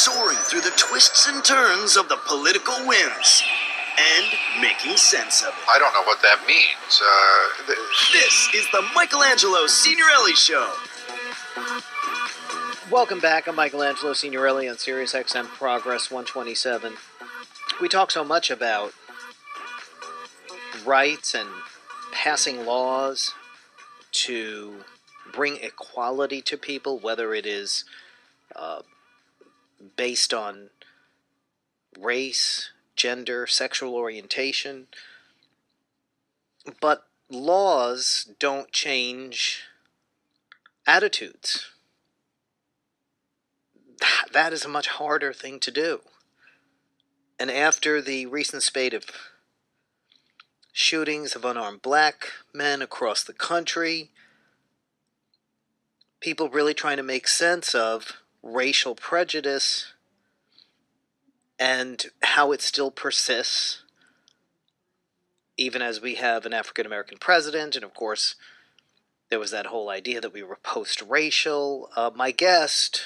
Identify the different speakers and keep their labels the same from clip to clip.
Speaker 1: soaring through the twists and turns of the political winds and making sense of it.
Speaker 2: I don't know what that means.
Speaker 1: This is the Michelangelo Signorile Show.
Speaker 3: Welcome back. I'm Michelangelo Signorile on Sirius XM Progress 127. We talk so much about rights and passing laws to bring equality to people, whether it is based on race, gender, sexual orientation. But laws don't change attitudes. That is a much harder thing to do. And after the recent spate of shootings of unarmed black men across the country, people really trying to make sense of racial prejudice and how it still persists, even as we have an African-American president. And of course, there was that whole idea that we were post-racial. My guest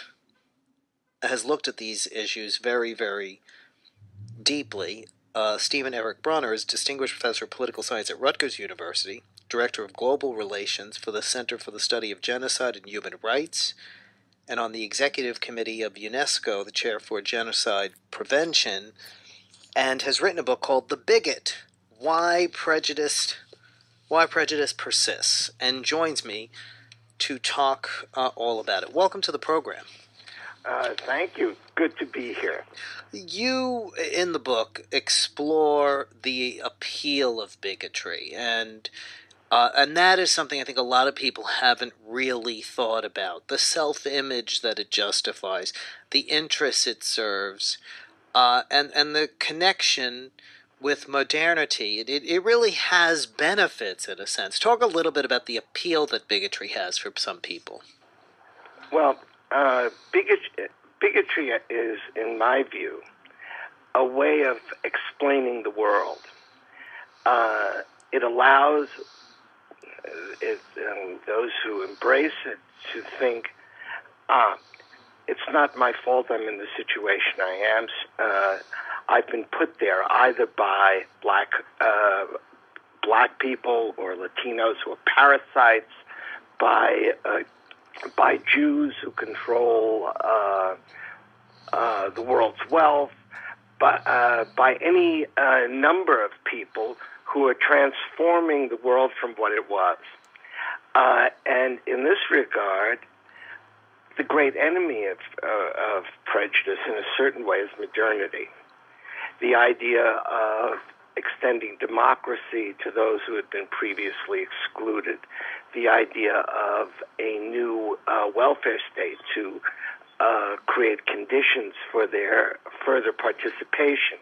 Speaker 3: has looked at these issues very, very deeply. Stephen Eric Bronner is Distinguished Professor of Political Science at Rutgers University, Director of Global Relations for the Center for the Study of Genocide and Human Rights, and on the Executive Committee of UNESCO, the Chair for Genocide Prevention, and has written a book called The Bigot, Why Prejudice Persists, and joins me to talk all about it. Welcome to the program.
Speaker 4: Thank you. Good to be here.
Speaker 3: You, in the book, explore the appeal of bigotry, and that is something I think a lot of people haven't really thought about. The self-image that it justifies, the interests it serves, and the connection with modernity. It really has benefits, in a sense. Talk a little bit about the appeal that bigotry has for some people.
Speaker 4: Well, bigotry is, in my view, a way of explaining the world. It allows those who embrace it to think, it's not my fault I'm in the situation I am. I've been put there either by black people or Latinos who are parasites, by Jews who control the world's wealth, by any number of people who are transforming the world from what it was. And in this regard, the great enemy of prejudice in a certain way is modernity. The idea of extending democracy to those who had been previously excluded, the idea of a new welfare state to create conditions for their further participation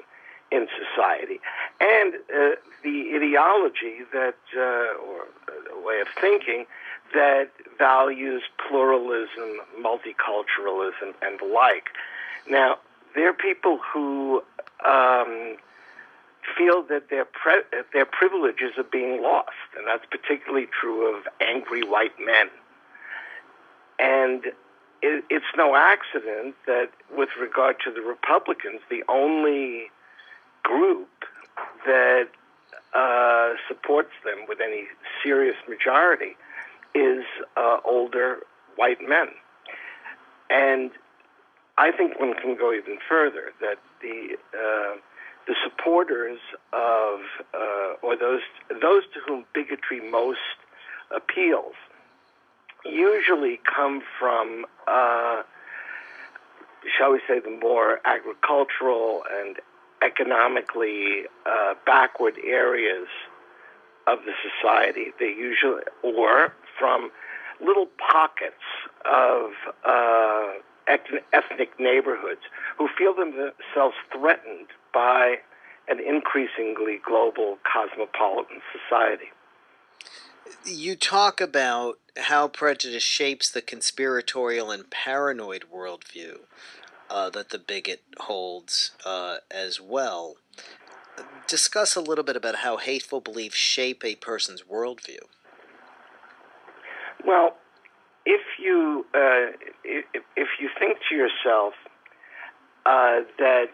Speaker 4: in society, and the ideology that, or a way of thinking, that values pluralism, multiculturalism, and the like. Now, there are people who feel that their privileges are being lost, and that's particularly true of angry white men. And it's no accident that with regard to the Republicans, the only group that supports them with any serious majority is older white men. And I think one can go even further, that the supporters of, or those to whom bigotry most appeals, usually come from, shall we say, the more agricultural and economically backward areas of the society. They usually, or from little pockets of ethnic neighborhoods who feel themselves threatened by an increasingly global cosmopolitan society.
Speaker 3: You talk about how prejudice shapes the conspiratorial and paranoid worldview that the bigot holds as well. Discuss a little bit about how hateful beliefs shape a person's worldview.
Speaker 4: Well, if you think to yourself, that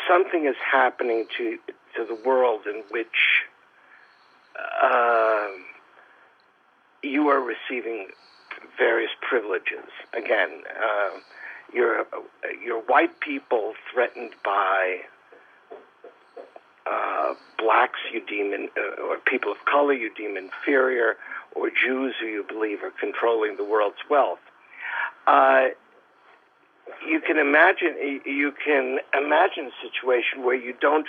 Speaker 4: something is happening to the world in which you are receiving various privileges. Again, you're white people threatened by blacks you deem or people of color you deem inferior, or Jews who you believe are controlling the world's wealth. You can imagine a situation where you don't,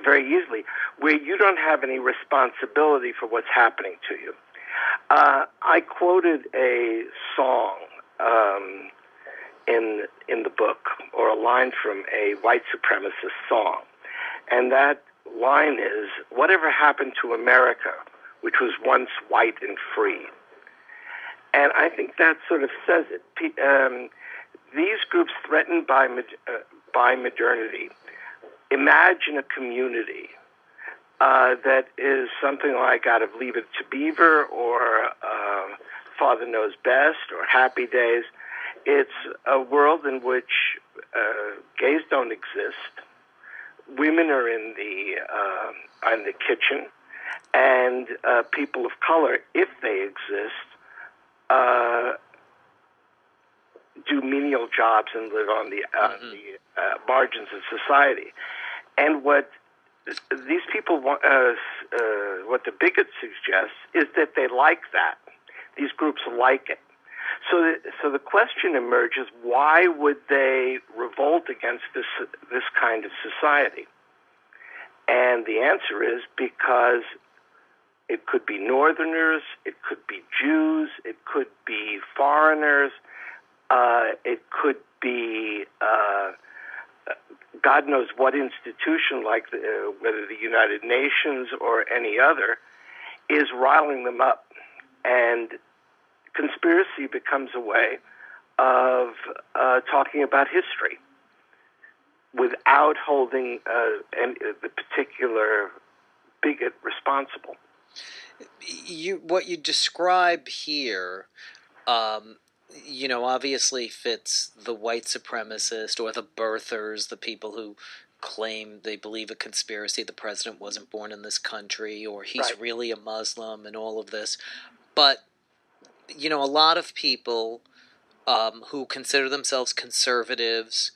Speaker 4: very easily, where you don't have any responsibility for what's happening to you. I quoted a song in the book, or a line from a white supremacist song, and that line is, "Whatever happened to America, which was once white and free?" And I think that sort of says it. These groups threatened by modernity imagine a community that is something like out of Leave It to Beaver, or Father Knows Best, or Happy Days. It's a world in which gays don't exist, women are in the kitchen, and people of color, if they exist, do menial jobs and live on the margins of society. And what these people want, what the Bigot suggests, is that they like that. These groups like it. So the question emerges: why would they revolt against this kind of society? And the answer is because it could be Northerners, it could be Jews, it could be foreigners, it could be God knows what institution, like whether the United Nations or any other, is riling them up. And conspiracy becomes a way of talking about history without holding the particular bigot responsible.
Speaker 3: What you describe here, obviously fits the white supremacist or the birthers, the people who claim they believe a conspiracy, the president wasn't born in this country, or he's
Speaker 4: Right.
Speaker 3: really a Muslim, and all of this. But, a lot of people who consider themselves conservatives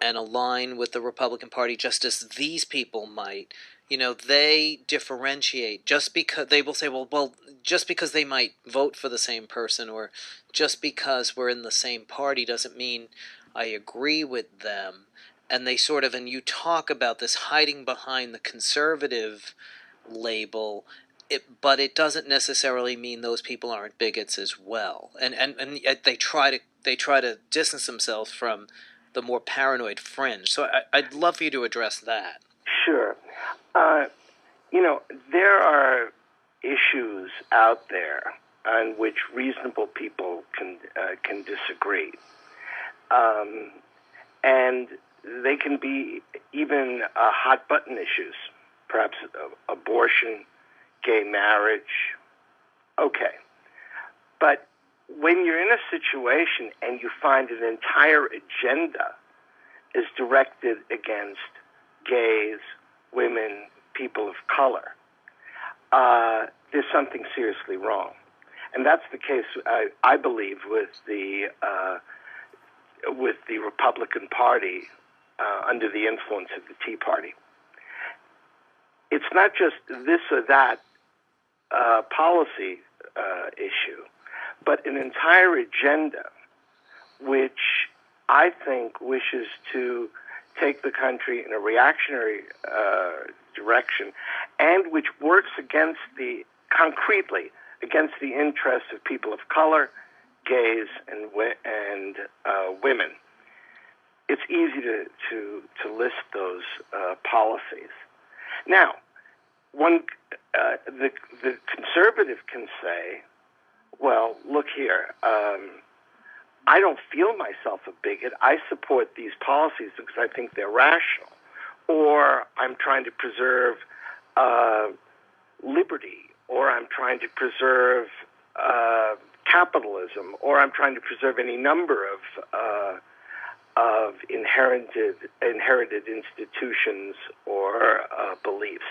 Speaker 3: and align with the Republican Party just as these people might, they differentiate just because they will say, well, just because they might vote for the same person, or just because we're in the same party doesn't mean I agree with them. And they sort of, and you talk about this hiding behind the conservative label, but it doesn't necessarily mean those people aren't bigots as well. And they try to distance themselves from the more paranoid fringe. So I'd love for you to address that.
Speaker 4: Sure. There are issues out there on which reasonable people can disagree, and they can be even hot button issues, perhaps abortion, gay marriage. Okay, but when you're in a situation and you find an entire agenda is directed against gays, women, people of color, there's something seriously wrong. And that's the case, I believe, with the Republican Party under the influence of the Tea Party. It's not just this or that policy issue, but an entire agenda which I think wishes to take the country in a reactionary direction, and which works concretely against the interests of people of color, gays, and women. It's easy to list those policies. Now, the conservative can say, well, look here, I don't feel myself a bigot. I support these policies because I think they're rational. Or I'm trying to preserve liberty, or I'm trying to preserve capitalism, or I'm trying to preserve any number of inherited institutions or beliefs.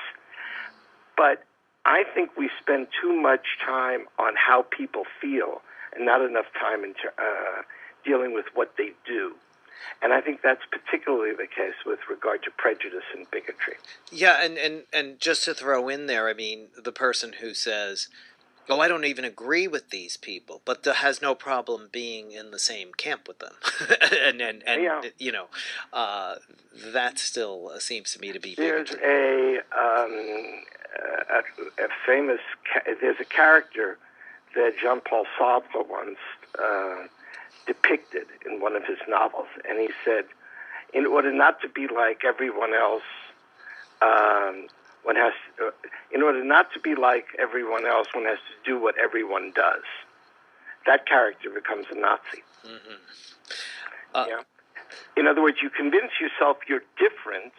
Speaker 4: But I think we spend too much time on how people feel and not enough time in dealing with what they do. And I think that's particularly the case with regard to prejudice and bigotry.
Speaker 3: Yeah, and just to throw in there, I mean, the person who says, "Oh, I don't even agree with these people," but has no problem being in the same camp with them, and
Speaker 4: Yeah.
Speaker 3: you know, that still seems to me to be
Speaker 4: There's
Speaker 3: bigotry.
Speaker 4: a famous there's a character that Jean-Paul Sartre once depicted in one of his novels, and he said, in order not to be like everyone else, in order not to be like everyone else, one has to do what everyone does. That character becomes a Nazi.
Speaker 3: Mm-hmm.
Speaker 4: Yeah. In other words, you convince yourself you're different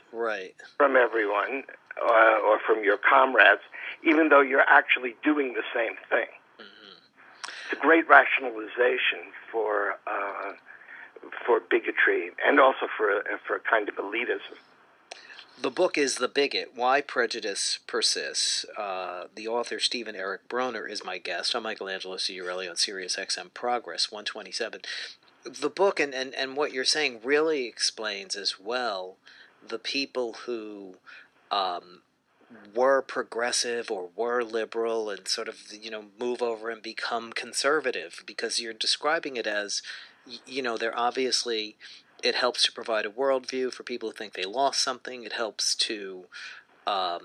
Speaker 4: from everyone or from your comrades, even though you're actually doing the same thing. It's a great rationalization for bigotry and also for a kind of elitism.
Speaker 3: The book is The Bigot, Why Prejudice Persists. The author, Stephen Eric Bronner, is my guest. I'm Michelangelo Signorile on Sirius XM Progress 127. The book and what you're saying really explains as well the people who were progressive or were liberal and sort of, move over and become conservative, because you're describing it as, they're obviously, it helps to provide a worldview for people who think they lost something. It helps to, there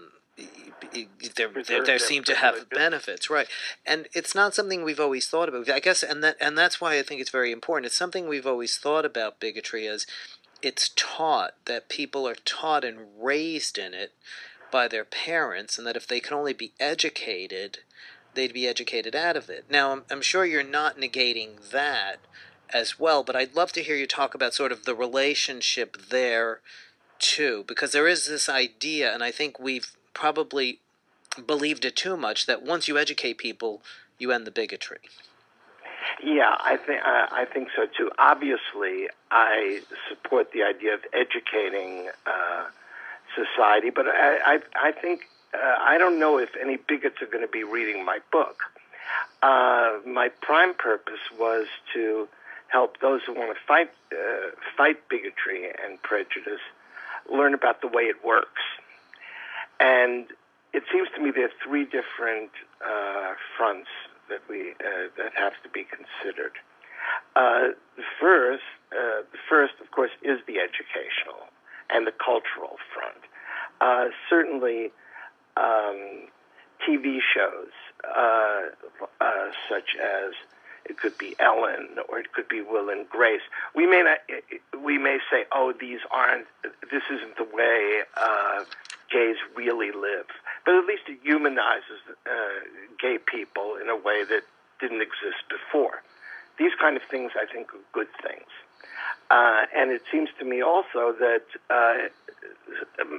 Speaker 3: seem to have benefits, right? And it's not something we've always thought about, I guess, and that's why I think it's very important. It's something we've always thought about bigotry as it's taught, that people are taught and raised in it by their parents, and that if they can only be educated, they'd be educated out of it. Now, I'm sure you're not negating that as well, but I'd love to hear you talk about sort of the relationship there, too, because there is this idea, and I think we've probably believed it too much, that once you educate people, you end the bigotry.
Speaker 4: Yeah, I think so, too. Obviously, I support the idea of educating society, but I think I don't know if any bigots are going to be reading my book. My prime purpose was to help those who want to fight bigotry and prejudice learn about the way it works. And it seems to me there are three different fronts that that have to be considered. The first, of course, is the educational and the cultural front. Certainly, TV shows such as, it could be Ellen or it could be Will and Grace. We may say, oh, this isn't the way gays really live. But at least it humanizes gay people in a way that didn't exist before. These kind of things, I think, are good things. And it seems to me also that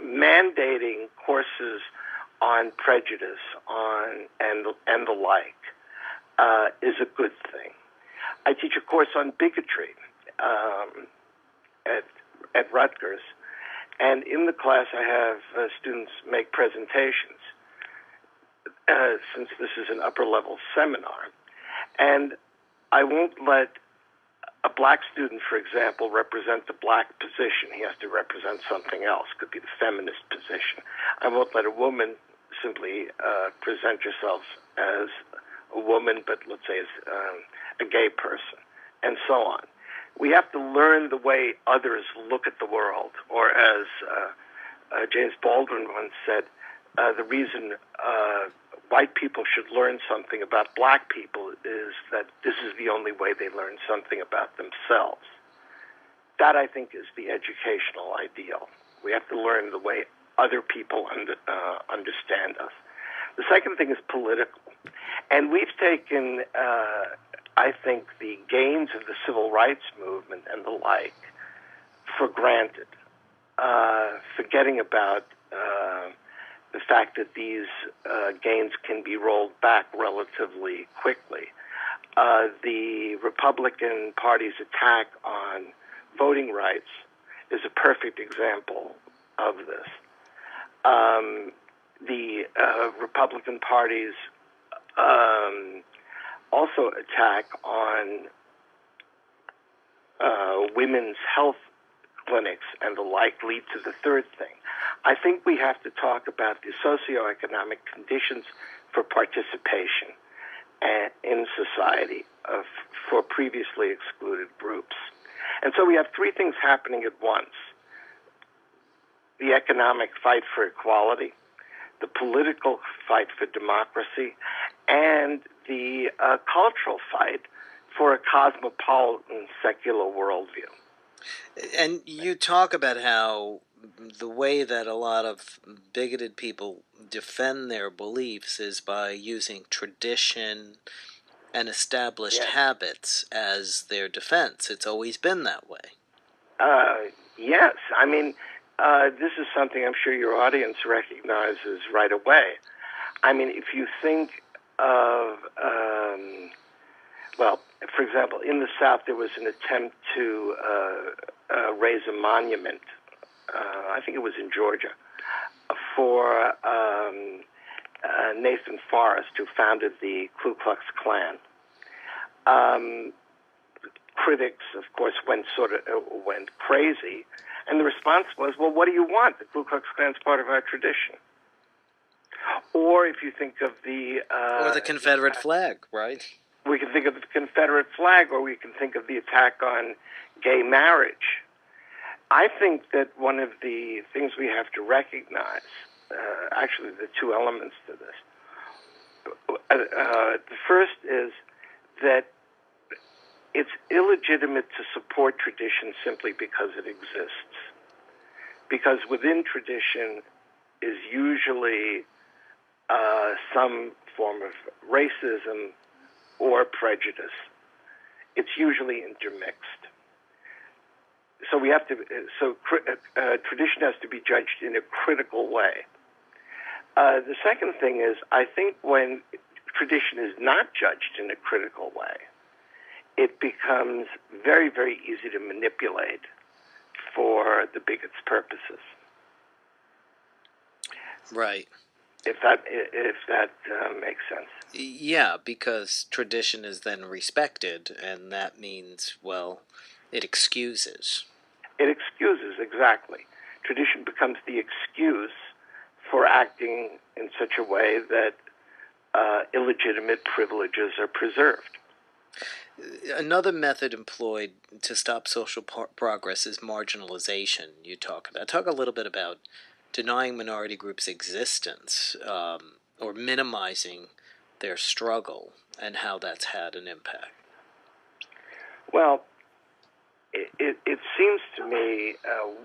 Speaker 4: mandating courses on prejudice and the like is a good thing. I teach a course on bigotry at Rutgers, and in the class I have students make presentations, since this is an upper-level seminar. And I won't let a black student, for example, represent the black position. He has to represent something else. Could be the feminist position. I won't let a woman simply present herself as a woman, but let's say as a gay person, and so on. We have to learn the way others look at the world, or as James Baldwin once said, the reason white people should learn something about black people is that this is the only way they learn something about themselves. That, I think, is the educational ideal. We have to learn the way other people understand us. The second thing is political. And we've taken, I think, the gains of the civil rights movement and the like for granted, forgetting about the fact that these gains can be rolled back relatively quickly. the Republican Party's attack on voting rights is a perfect example of this. The Republican Party's also attack on women's health clinics and the like lead to the third thing. I think we have to talk about the socioeconomic conditions for participation in society for previously excluded groups. And so we have three things happening at once: the economic fight for equality, the political fight for democracy, and the cultural fight for a cosmopolitan secular worldview.
Speaker 3: And you talk about how the way that a lot of bigoted people defend their beliefs is by using tradition and established habits as their defense. It's always been that way.
Speaker 4: Yes. I mean, this is something I'm sure your audience recognizes right away. I mean, if you think of, well, for example, in the South there was an attempt to raise a monument, I think it was in Georgia, for Nathan Forrest, who founded the Ku Klux Klan. Critics, of course, went crazy, and the response was, "Well, what do you want? The Ku Klux Klan's part of our tradition." Or if you think of
Speaker 3: or the Confederate flag, right?
Speaker 4: We can think of the Confederate flag, or we can think of the attack on gay marriage. I think that one of the things we have to recognize, actually the two elements to this, the first is that it's illegitimate to support tradition simply because it exists. Because within tradition is usually some form of racism or prejudice. It's usually intermixed. So we have to. Tradition has to be judged in a critical way. The second thing is, I think when tradition is not judged in a critical way, it becomes very, very easy to manipulate for the bigot's purposes.
Speaker 3: Right.
Speaker 4: If that makes sense.
Speaker 3: Yeah, because tradition is then respected, and that means, well, it excuses.
Speaker 4: It excuses, exactly. Tradition becomes the excuse for acting in such a way that illegitimate privileges are preserved.
Speaker 3: Another method employed to stop social progress is marginalization. You talk about. Talk a little bit about denying minority groups' existence, or minimizing their struggle, and how that's had an impact.
Speaker 4: Well, it seems to me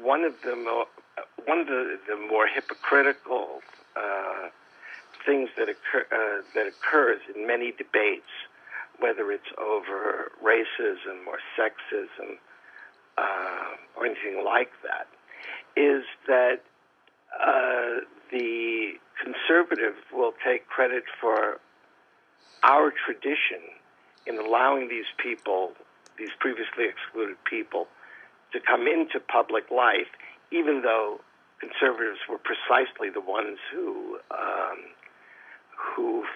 Speaker 4: one of the more hypocritical things that occurs in many debates, whether it's over racism or sexism or anything like that, is that the conservative will take credit for our tradition in allowing these people, these previously excluded people, to come into public life, even though conservatives were precisely the ones who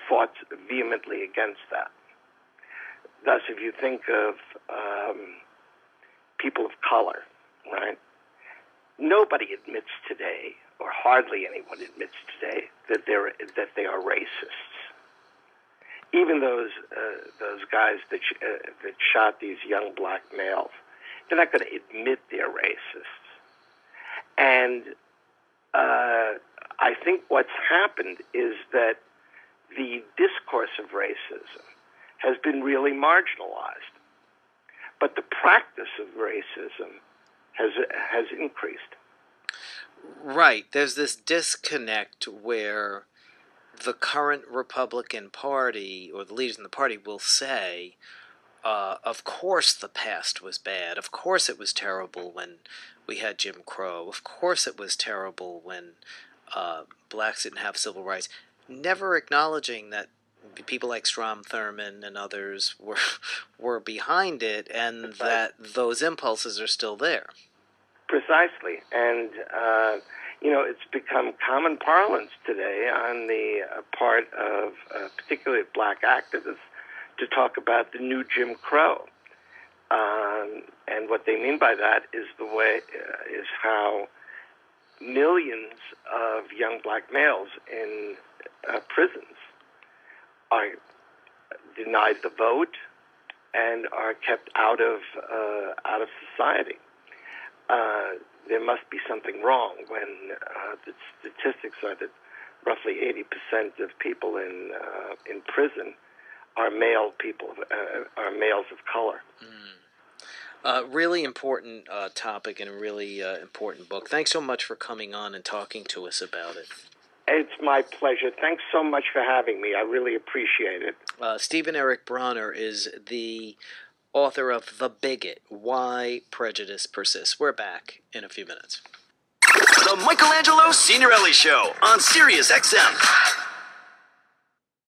Speaker 4: fought vehemently against that. Thus, if you think of people of color, right? Nobody admits today, or hardly anyone admits today, that they are racists. Even those guys that shot these young black males, they're not going to admit they're racists. And I think what's happened is that the discourse of racism has been really marginalized, but the practice of racism has increased.
Speaker 3: Right. There's this disconnect where the current Republican Party, or the leaders in the party, will say, of course the past was bad. Of course it was terrible when we had Jim Crow. Of course it was terrible when blacks didn't have civil rights. Never acknowledging that people like Strom Thurmond and others were behind it, and
Speaker 4: That's
Speaker 3: that those impulses are still there.
Speaker 4: Precisely. And, it's become common parlance today on the part of particularly black activists to talk about the new Jim Crow. And what they mean by that is is how millions of young black males in prisons are denied the vote and are kept out of society. There must be something wrong when the statistics are that roughly 80% of people in prison are male people, are males of color.
Speaker 3: Really important topic and a really important book. Thanks so much for coming on and talking to us about it.
Speaker 4: It's my pleasure. Thanks so much for having me. I really appreciate it.
Speaker 3: Stephen Eric Bronner is the author of The Bigot, Why Prejudice Persists. We're back in a few minutes.
Speaker 1: The Michelangelo Signorile Show on Sirius XM.